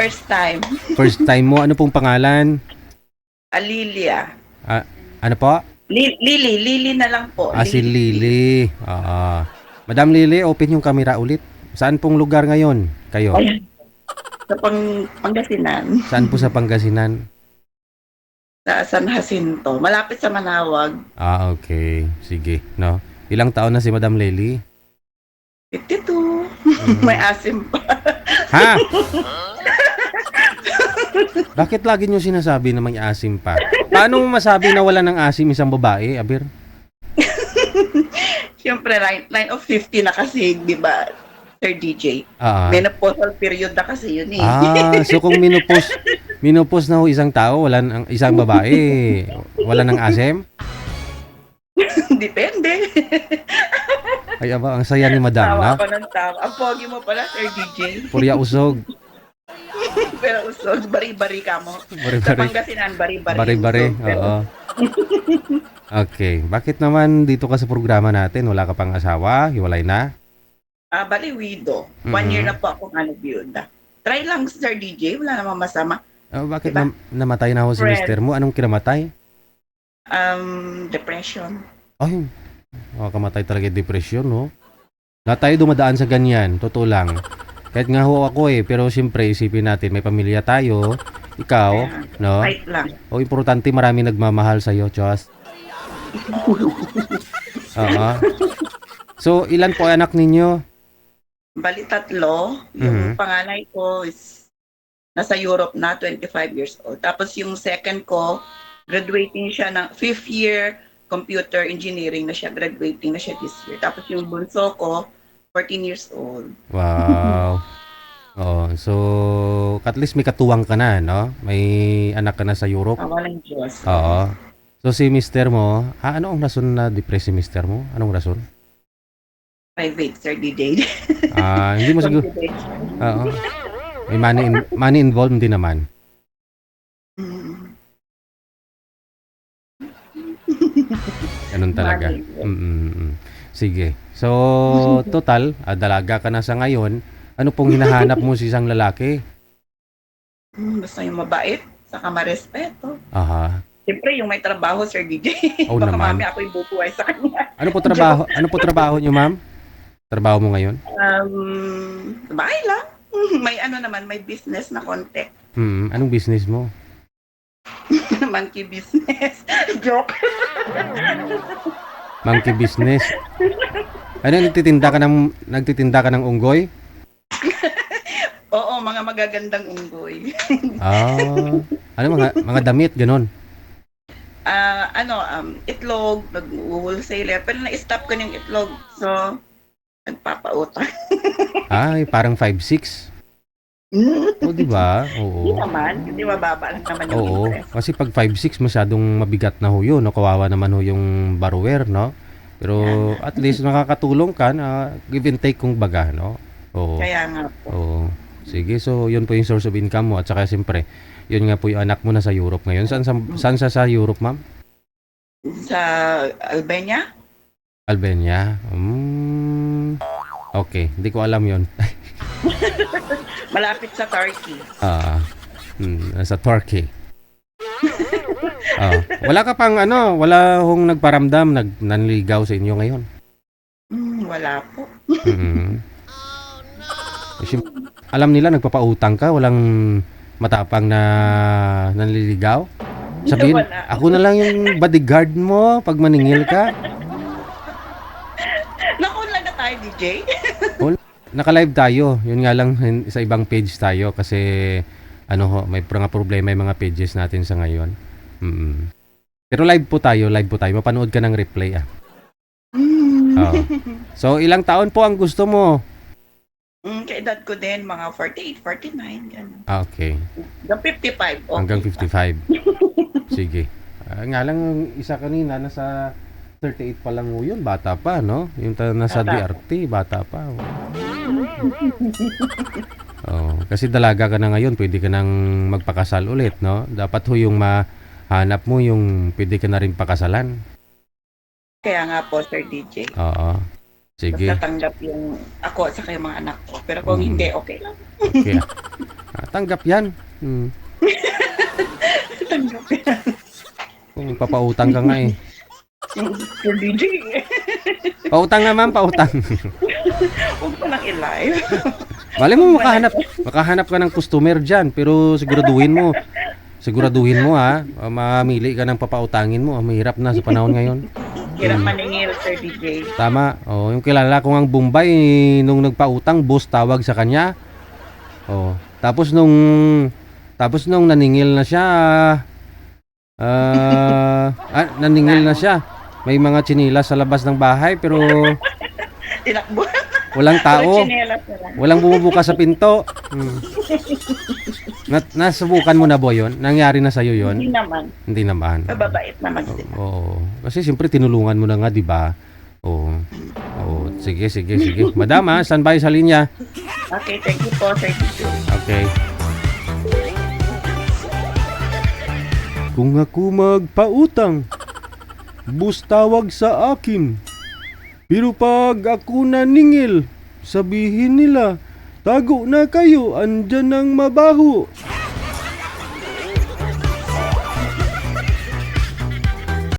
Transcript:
First time. First time mo. Ano pong pangalan? Alilia. Ah, ano po? Lily na lang po. Si Lily. Madam Lily, open yung camera ulit. Saan pong lugar ngayon kayo? Ayan. Sa Pangasinan. Saan po sa Pangasinan? Sa San Jacinto. Malapit sa Manawag. Okay. Sige, no? Ilang taon na si Madam Lily? 52. May asim pa. Ha? Bakit lagi niyo sinasabi na may asim pa? Paano mo masabi na wala ng asim isang babae, Aber? Siyempre, line of 50 na kasi, di ba, Sir DJ? Menopausal period na kasi yun eh. So kung minupos na ho isang tao, wala ng isang babae, wala ng asim? Depende. Ay, aba, ang saya ni Madam, Tawa na? ko ng tawa. Ang pogi mo pala, Sir DJ. Purya usog. Pero usog, bari-bari ka mo. Bari-bari. Sa Pangasinan, bari-bari. Bari-bari, usog, pero oo. Okay, bakit naman dito ka sa programa natin? Wala ka pang asawa? Hiwalay na? Bali, widow. 1 year na po akong biyuda. Try lang, Sir DJ. Wala namang masama. Bakit Diba? namatay na ho si Friend. mister mo? Anong kinamatay? Depression. Ay, kamatay talaga yung depression, no? Na tayo dumadaan sa ganyan, totoo lang. Kahit nga ho ako pero siyempre isipin natin, may pamilya tayo, ikaw, Kaya, no? fight lang. Importante marami nagmamahal sa'yo, Diyos. Oo. So, ilan po anak ninyo? Bali, 3. Yung panganay ko is nasa Europe na, 25 years old. Tapos yung second ko, graduating siya ng 5th year computer engineering na siya. Graduating na siya this year. Tapos yung bunso ko, 14 years old. Wow. So, at least may katuwang ka na, no? May anak ka na sa Europe. Walang Diyos. Oo. So, si mister mo, ano ang rason na depress si mister mo? Anong rason? Private, Sir DJ. Hindi mo siguro. Oo. May money involved din naman. Ganun talaga. Sige. So, total, dalaga ka na sa ngayon. Ano pong hinahanap mo sa isang lalaki? Basta yung mabait, saka marespeto. Aha. Siyempre, yung may trabaho, Sir DJ. Oo Baka naman. mami ako'y bubuhay sa kanya. Ano po trabaho niyo, ma'am? Trabaho mo ngayon? Bahay lang. May naman, may business na konti. Anong business mo? Monkey business. Joke. Monkey business. Nagtitinda ka ng unggoy? Oo, mga magagandang unggoy. Mga damit, ganun. Itlog, nag-wholesaler. Pero na-stop ko ng itlog. So, nagpapautang. Parang 5-6. Di ba? Oo. Hindi naman. Hindi mababa lang naman yung Oo. interest. Kasi pag 5-6, masyadong mabigat na ho yun. No? Kawawa naman ho yung borrower, no? Pero at least nakakatulong ka na give and take kung baga, no? Oo. Kaya nga po. Oo. Sige, so yun po yung source of income mo. At saka siyempre, yun nga po yung anak mo na sa Europe ngayon. Saan sa Europe, ma'am? Sa Albania? Albania? Okay, hindi ko alam yun. Malapit sa Turkey. Sa Turkey. Wala ka pang wala hong nagparamdam, nanligaw sa inyo ngayon? Wala po. Alam nila nagpapautang ka, walang matapang na nanliligaw? Sabihin, Wala. ako na lang yung bodyguard mo pag maningil ka. Nakunla na tayo, DJ. Naka-live tayo. Yun nga lang sa ibang page tayo kasi may mga problema yung mga pages natin sa ngayon. Pero live po tayo. Mapanood ka ng replay So, ilang taon po ang gusto mo? Kaedad ko din, mga 48, 49, gano'n. Okay. Hanggang 55, okay. Hanggang 55. Sige. Nga lang, isa kanina, nasa 38 pa lang yun. Bata pa, no? Yung nasa DRT, bata pa. Kasi dalaga ka na ngayon, pwede ka nang magpakasal ulit, no? Dapat ho yung mahanap mo yung pwede ka na rin pakasalan. Kaya nga po, Sir DJ. Oo. Sige. Basta tanggap yung ako at saka yung mga anak ko. Pero kung hindi, okay lang. Okay. Tanggap yan. Tanggap yan. Kung papautang ka nga eh. Sir DJ, Pautang nga ma'am, pautang. huwag mo lang i-live. Mali mo makahanap ka ng customer dyan, pero siguraduhin mo ha, mamili ka ng papautangin mo. Mahirap na sa panahon ngayon. Hirap maningil, Sir DJ. Tama. Oh, yung kilala ko ang Bombay nung nagpautang, boss tawag sa kanya. Oh, tapos nung naningil na siya, naningil na siya. May mga tsinilas sa labas ng bahay pero Tinakbo. walang tao. Chinelas na lang. Walang bumubukas sa pinto. Nasubukan mo na ba yun? Nangyari na sa'yo yun? Hindi naman. Hindi naman. Mababait naman sila. Oo. Kasi siyempre tinulungan mo na nga, di ba? Oo. Oo. Sige. Madam, standby sa linya. Okay, thank you po, Sir DJ. Okay. Kung ako magpautang, bus tawag sa akin. Pero pag ako naningil, sabihin nila, tago na kayo, andyan ang mabaho.